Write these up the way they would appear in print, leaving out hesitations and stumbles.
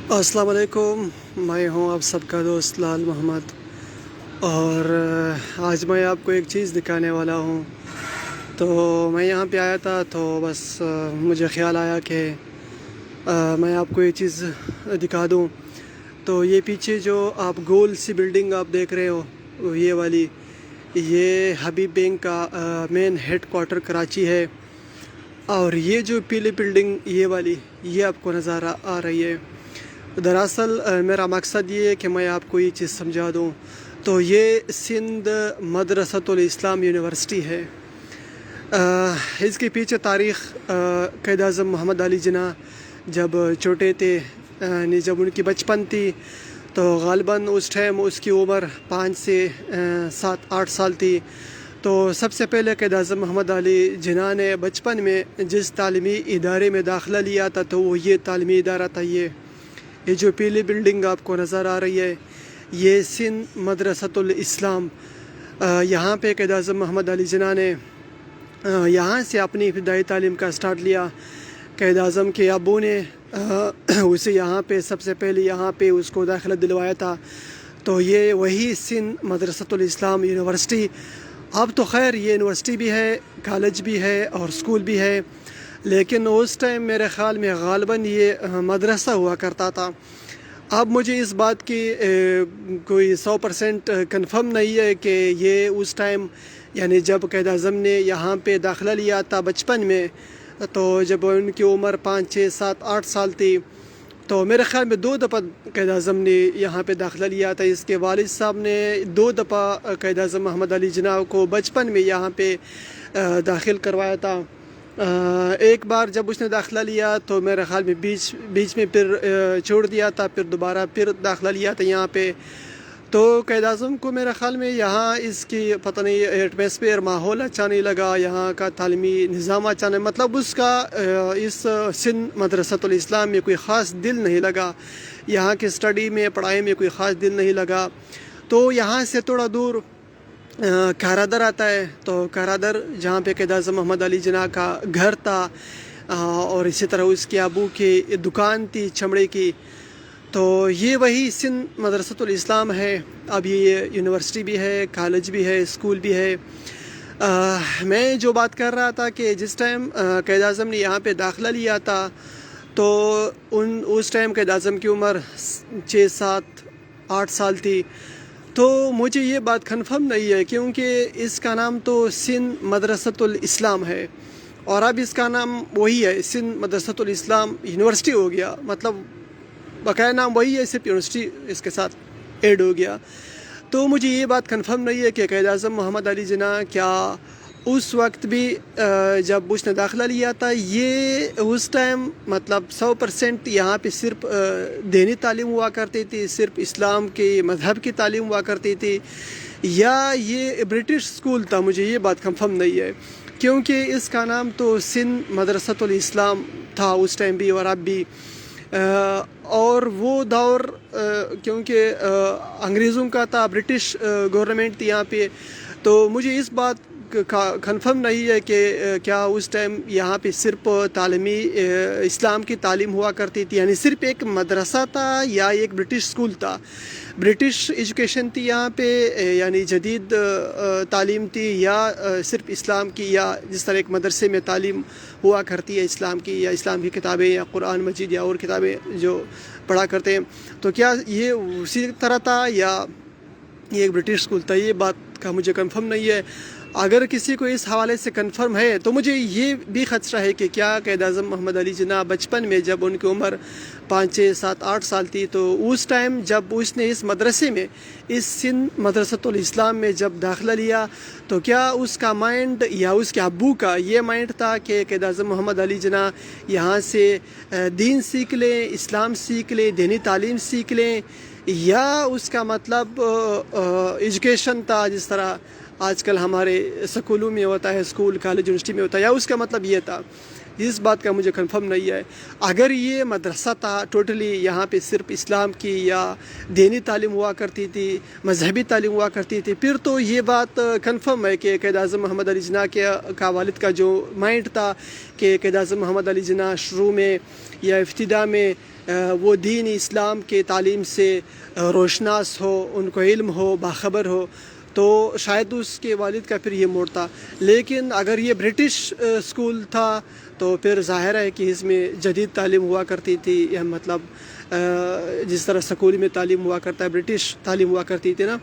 अस्सलाम वालेकुम। मैं हूं आप सबका दोस्त लाल मोहम्मद, और आज मैं आपको एक चीज़ दिखाने वाला हूं। तो मैं यहाँ पे आया था, तो बस मुझे ख़्याल आया कि मैं आपको ये चीज़ दिखा दूं। तो ये पीछे जो आप गोल सी बिल्डिंग आप देख रहे हो, ये वाली, ये हबीब बैंक का मेन हेड क्वार्टर कराची है। और ये जो पीली बिल्डिंग ये वाली, ये आपको नज़र आ रही है। दरअसल मेरा मकसद ये है कि मैं आपको ये चीज़ समझा दूँ। तो ये सिंध मदरसतुल इस्लाम यूनिवर्सिटी है। इसके पीछे तारीख़ क़ायद आज़म मोहम्मद अली जिन्ना जब छोटे थे, यानी जब उनकी बचपन थी, तो ग़ालिबन उस टाइम उसकी उम्र 5 से 7-8 साल थी। तो सबसे पहले क़ायद आज़म मोहम्मद अली जिन्ना ने बचपन में जिस तालीमी इदारे में दाखिला लिया था, तो वो ये तालीमी इदारा था। ये जो पीली बिल्डिंग आपको नज़र आ रही है, ये सिंध मदरसतुल इस्लाम। यहाँ पे क़ायद आज़म मोहम्मद अली जिन्ना ने यहाँ से अपनी इब्तिदाई तालीम का स्टार्ट लिया। क़ायद आज़म के अब्बू ने उसे यहाँ पे सबसे पहले यहाँ पे उसको दाखिला दिलवाया था। तो ये वही सिंध मदरसतुल इस्लाम यूनिवर्सिटी। अब तो खैर ये यूनिवर्सिटी भी है, कॉलेज भी है और स्कूल भी है, लेकिन उस टाइम मेरे ख़्याल में ग़ालिबन ये मदरसा हुआ करता था। अब मुझे इस बात की कोई 100% कन्फर्म नहीं है कि ये उस टाइम, यानी जब क़ायद आज़म ने यहाँ पे दाखिला लिया था बचपन में, तो जब उनकी उम्र 5, 6, 7, 8 साल थी, तो मेरे ख़्याल में 2 दफ़ा क़ायद आज़म ने यहाँ पे दाखिला लिया था। इसके वालिद साहब ने 2 दफ़ा क़ायद आज़म मोहम्मद अली जिन्ना को बचपन में यहाँ पे दाखिल करवाया था। एक बार जब उसने दाखिला लिया, तो मेरे ख़्याल में बीच में फिर छोड़ दिया था, फिर दोबारा फिर दाखिला लिया था यहाँ पे। तो क़ायद आज़म को मेरे ख़्याल में यहाँ इसकी पता नहीं एटमॉस्फेयर, माहौल अच्छा नहीं लगा, यहाँ का तालीमी निज़ाम अच्छा नहीं, मतलब उसका इस सिंध मदरसतुल इस्लाम में कोई ख़ास दिल नहीं लगा, यहाँ की स्टडी में, पढ़ाई में कोई ख़ास दिल नहीं लगा। तो यहाँ से थोड़ा दूर कारादर आता है। तो कारादर जहाँ पे क़ायद आज़म मोहम्मद अली जिन्ना का घर था, और इसी तरह उसके अबू की दुकान थी चमड़े की। तो ये वही सिंध मदरसतुल इस्लाम है। अब ये यूनिवर्सिटी भी है, कॉलेज भी है, स्कूल भी है। मैं जो बात कर रहा था कि जिस टाइम क़ायद आज़म ने यहाँ पे दाखिला लिया था, तो उस टाइम क़ायद आज़म की उम्र 6, 7, 8 साल थी। तो मुझे ये बात कन्फर्म नहीं है, क्योंकि इसका नाम तो सिंध मदरसतुल इस्लाम है, और अब इसका नाम वही है, सिंध मदरसतुल इस्लाम यूनिवर्सिटी हो गया। मतलब बकाया नाम वही है, सिर्फ यूनिवर्सिटी इसके साथ ऐड हो गया। तो मुझे ये बात कन्फर्म नहीं है कि क़ायद आज़म मोहम्मद अली जिन्ना क्या उस वक्त भी जब उसने दाखिला लिया था, ये उस टाइम मतलब 100% यहाँ पे सिर्फ दीनी तालीम हुआ करती थी, सिर्फ इस्लाम के मज़हब की तालीम हुआ करती थी, या ये ब्रिटिश स्कूल था, मुझे ये बात कन्फर्म नहीं है। क्योंकि इसका नाम तो सिंध मदरसतुल इस्लाम था उस टाइम भी और अब भी। और वो दौर क्योंकि अंग्रेज़ों का था, ब्रिटिश गवर्नमेंट थी यहाँ पे, तो मुझे इस बात का कन्फर्म नहीं है कि क्या उस टाइम यहाँ पे सिर्फ तालीमी इस्लाम की तालीम हुआ करती थी, यानी सिर्फ एक मदरसा था या एक ब्रिटिश स्कूल था। ब्रिटिश एजुकेशन थी यहाँ पे, यानी जदीद तालीम थी, या सिर्फ इस्लाम की, या जिस तरह एक मदरसे में तालीम हुआ करती है इस्लाम की, या इस्लाम की किताबें या कुरान मजीद या और किताबें जो पढ़ा करते हैं, तो क्या ये उसी तरह था या ये एक ब्रिटिश स्कूल था, ये बात का मुझे कंफर्म नहीं है। अगर किसी को इस हवाले से कंफर्म है, तो मुझे ये भी खदशा है कि क्या क़ायद आज़म मोहम्मद अली जिन्ना बचपन में जब उनकी उम्र 5, 6, 7, 8 साल थी, तो उस टाइम जब उसने इस मदरसे में, इस सिंध मदरसतुल इस्लाम में जब दाखिला लिया, तो क्या उसका माइंड या उसके अब्बू का ये माइंड था कि क़ायद आज़म मोहम्मद अली जिन्ना यहाँ से दीन सीख लें, इस्लाम सीख लें, दीनी तालीम सीख लें, या उसका मतलब एजुकेशन था जिस तरह आजकल हमारे स्कूलों में होता है, स्कूल, कॉलेज, यूनिवर्सिटी में होता है, या उसका मतलब ये था। इस बात का मुझे कंफर्म नहीं है। अगर ये मदरसा था टोटली, यहाँ पे सिर्फ इस्लाम की या दीनी तालीम हुआ करती थी, मजहबी तालीम हुआ करती थी, फिर तो ये बात कंफर्म है कि क़ायद आज़म मोहम्मद अली जिन्ना का वालिद का जो माइंड था कि क़ायद आज़म मोहम्मद अली जिन्ना शुरू में या इब्तिदा में وہ دین اسلام کے تعلیم سے روشناس ہو، ان کو علم ہو، باخبر ہو، تو شاید اس کے والد کا پھر یہ موڑ تھا. لیکن اگر یہ برٹش اسکول تھا تو پھر ظاہر ہے کہ اس میں جدید تعلیم ہوا کرتی تھی، یا مطلب جس طرح سکول میں تعلیم ہوا کرتا ہے برٹش تعلیم ہوا کرتی تھی نا.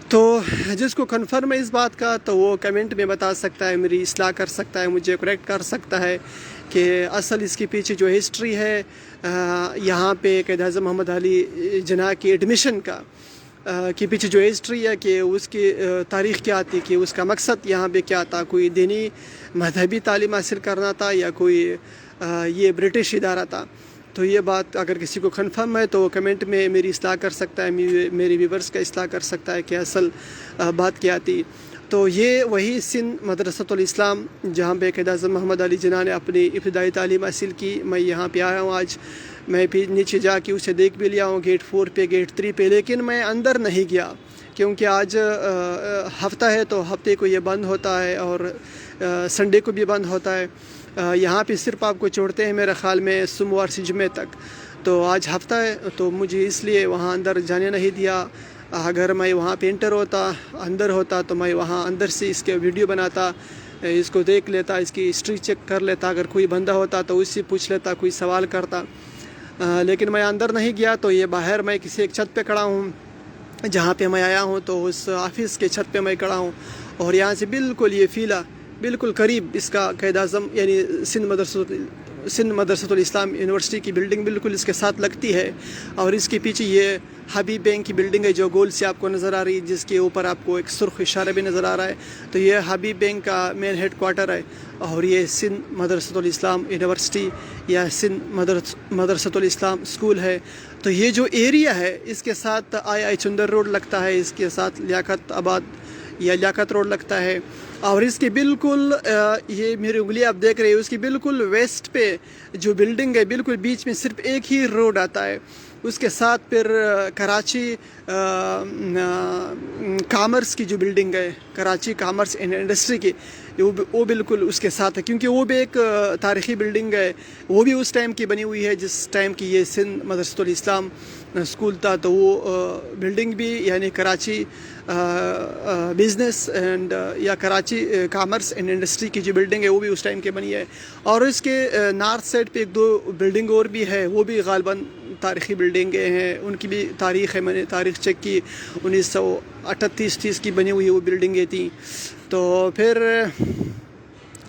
تو جس کو کنفرم ہے اس بات کا تو وہ کمنٹ میں بتا سکتا ہے، میری اصلاح کر سکتا ہے، مجھے کریکٹ کر سکتا ہے کہ اصل اس کے پیچھے جو ہسٹری ہے یہاں پہ قائد اعظم محمد علی جناح کی ایڈمیشن کا کے پیچھے جو ہسٹری ہے کہ اس کی تاریخ کیا تھی، کہ اس کا مقصد یہاں پہ کیا تھا، کوئی دینی مذہبی تعلیم حاصل کرنا تھا یا کوئی یہ برٹش ادارہ تھا. تو یہ بات اگر کسی کو کنفرم ہے تو وہ کمنٹ میں میری اصلاح کر سکتا ہے، میری ویورز کا اصلاح کر سکتا ہے کہ اصل بات کیا تھی. تو یہ وہی سندھ مدرسۃ الاسلام جہاں پہ قائد اعظم محمد علی جناح نے اپنی ابتدائی تعلیم حاصل کی. میں یہاں پہ آیا ہوں آج، میں بھی نیچے جا کے اسے دیکھ بھی لیا ہوں، گیٹ 4 پہ، گیٹ 3 پہ، لیکن میں اندر نہیں گیا کیونکہ آج ہفتہ ہے تو ہفتے کو یہ بند ہوتا ہے اور سنڈے کو بھی بند ہوتا ہے. یہاں پہ صرف آپ کو چھوڑتے ہیں میرے خیال میں سوموار سے جمعے تک. تو آج ہفتہ ہے تو مجھے اس لیے وہاں اندر جانے نہیں دیا. اگر میں وہاں پہ انٹر ہوتا، اندر ہوتا، تو میں وہاں اندر سے اس کے ویڈیو بناتا، اس کو دیکھ لیتا، اس کی ہسٹری چیک کر لیتا، اگر کوئی بندہ ہوتا تو اس سے پوچھ لیتا، کوئی سوال کرتا. لیکن میں اندر نہیں گیا. تو یہ باہر میں کسی ایک چھت پہ کھڑا ہوں جہاں پہ میں آیا ہوں، تو اس آفس کے چھت پہ میں کھڑا ہوں اور یہاں سے بالکل یہ فیلا بالکل قریب اس کا قائد اعظم یعنی سندھ مدرسۃ الاسلام یونیورسٹی کی بلڈنگ بالکل اس کے ساتھ لگتی ہے. اور اس کے پیچھے یہ حبیب بینک کی بلڈنگ ہے جو گول سے آپ کو نظر آ رہی ہے، جس کے اوپر آپ کو ایک سرخ اشارہ بھی نظر آ رہا ہے. تو یہ حبیب بینک کا مین ہیڈ کوارٹر ہے. اور یہ سندھ مدرسۃ الاسلام یونیورسٹی یا سندھ مدرسۃ الاسلام اسکول ہے. تو یہ جو ایریا ہے اس کے ساتھ آئی چندر روڈ لگتا ہے، اس کے ساتھ لیاقت آباد یا لیاقت روڈ لگتا ہے. اور اس کے بالکل یہ میری انگلی آپ دیکھ رہے ہیں، اس کی بالکل ویسٹ پہ جو بلڈنگ ہے بالکل بیچ میں صرف ایک ہی روڈ آتا ہے. اس کے ساتھ پھر کراچی کامرس کی جو بلڈنگ ہے، کراچی کامرس اینڈ انڈسٹری کی، وہ بالکل اس کے ساتھ ہے، کیونکہ وہ بھی ایک تاریخی بلڈنگ ہے. وہ بھی اس ٹائم کی بنی ہوئی ہے جس ٹائم کی یہ سندھ مدرسۃ الاسلام اسکول تھا. تو وہ بلڈنگ بھی یعنی کراچی بزنس اینڈ یا کراچی کامرس اینڈ انڈسٹری کی جو بلڈنگ ہے وہ بھی اس ٹائم کی بنی ہے. اور اس کے نارتھ سائڈ پہ ایک دو بلڈنگ اور بھی ہے، وہ بھی غالباً تاریخی بلڈنگیں ہیں، ان کی بھی تاریخ ہے. میں نے تاریخ چیک کی، 1938 کی بنی ہوئی وہ بلڈنگیں تھیں. تو پھر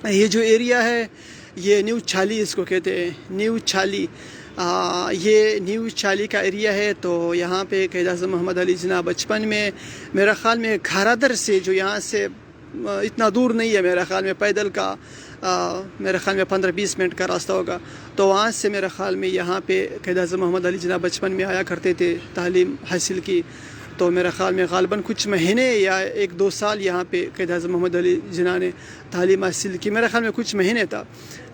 یہ جو ایریا ہے یہ نیو چھالی اس کو کہتے ہیں، نیو چھالی. یہ نیو چھالی کا ایریا ہے. تو یہاں پہ قائد اعظم محمد علی جناح بچپن میں میرا خیال میں کھارادر سے، جو یہاں سے اتنا دور نہیں ہے میرا خیال میں، پیدل کا میرے خیال میں 15-20 منٹ کا راستہ ہوگا. تو وہاں سے میرے خیال میں یہاں پہ قائد اعظم محمد علی جناح بچپن میں آیا کرتے تھے، تعلیم حاصل کی. تو میرے خیال میں غالباً کچھ مہینے یا 1-2 سال یہاں پہ قائد اعظم محمد علی جناح نے تعلیم حاصل کی. میرے خیال میں کچھ مہینے تھا.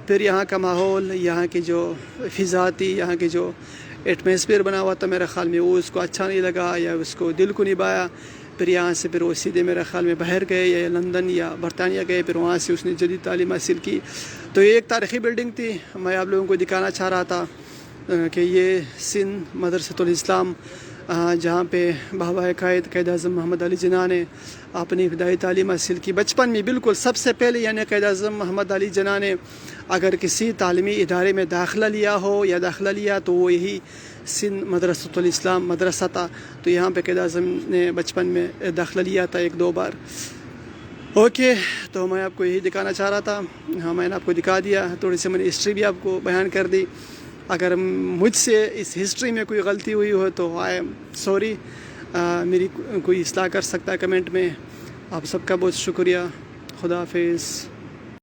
پھر یہاں کا ماحول، یہاں کی جو فضا تھی، یہاں کے جو ایٹماسفیئر بنا ہوا تھا، میرے خیال میں وہ اس کو اچھا نہیں لگا یا اس کو دل کو نبھایا. پھر یہاں سے پھر وہ سیدھے میرے خیال میں باہر گئے یا لندن یا برطانیہ گئے. پھر وہاں سے اس نے جدید تعلیم حاصل کی. تو یہ ایک تاریخی بلڈنگ تھی. میں آپ لوگوں کو دکھانا چاہ رہا تھا کہ یہ سندھ مدرسۃ الاسلام جہاں پہ بابا قائد اعظم محمد علی جناح نے اپنی ابتدائی تعلیم حاصل کی بچپن میں. بالکل سب سے پہلے یعنی قائد اعظم محمد علی جناح نے اگر کسی تعلیمی ادارے میں داخلہ لیا ہو یا داخلہ لیا تو وہ یہی سندھ مدرسۃ الاسلام مدرسہ تھا. تو یہاں پہ قائد اعظم نے بچپن میں داخلہ لیا تھا 1-2 بار. اوکے، تو میں آپ کو یہی دکھانا چاہ رہا تھا. ہاں، میں نے آپ کو دکھا دیا. تھوڑی سی میں نے ہسٹری بھی آپ کو بیان کر دی. اگر مجھ سے اس ہسٹری میں کوئی غلطی ہوئی ہو تو آئی ایم سوری. میری کوئی اصلاح کر سکتا ہے کمنٹ میں. آپ سب کا بہت شکریہ. خدا حافظ.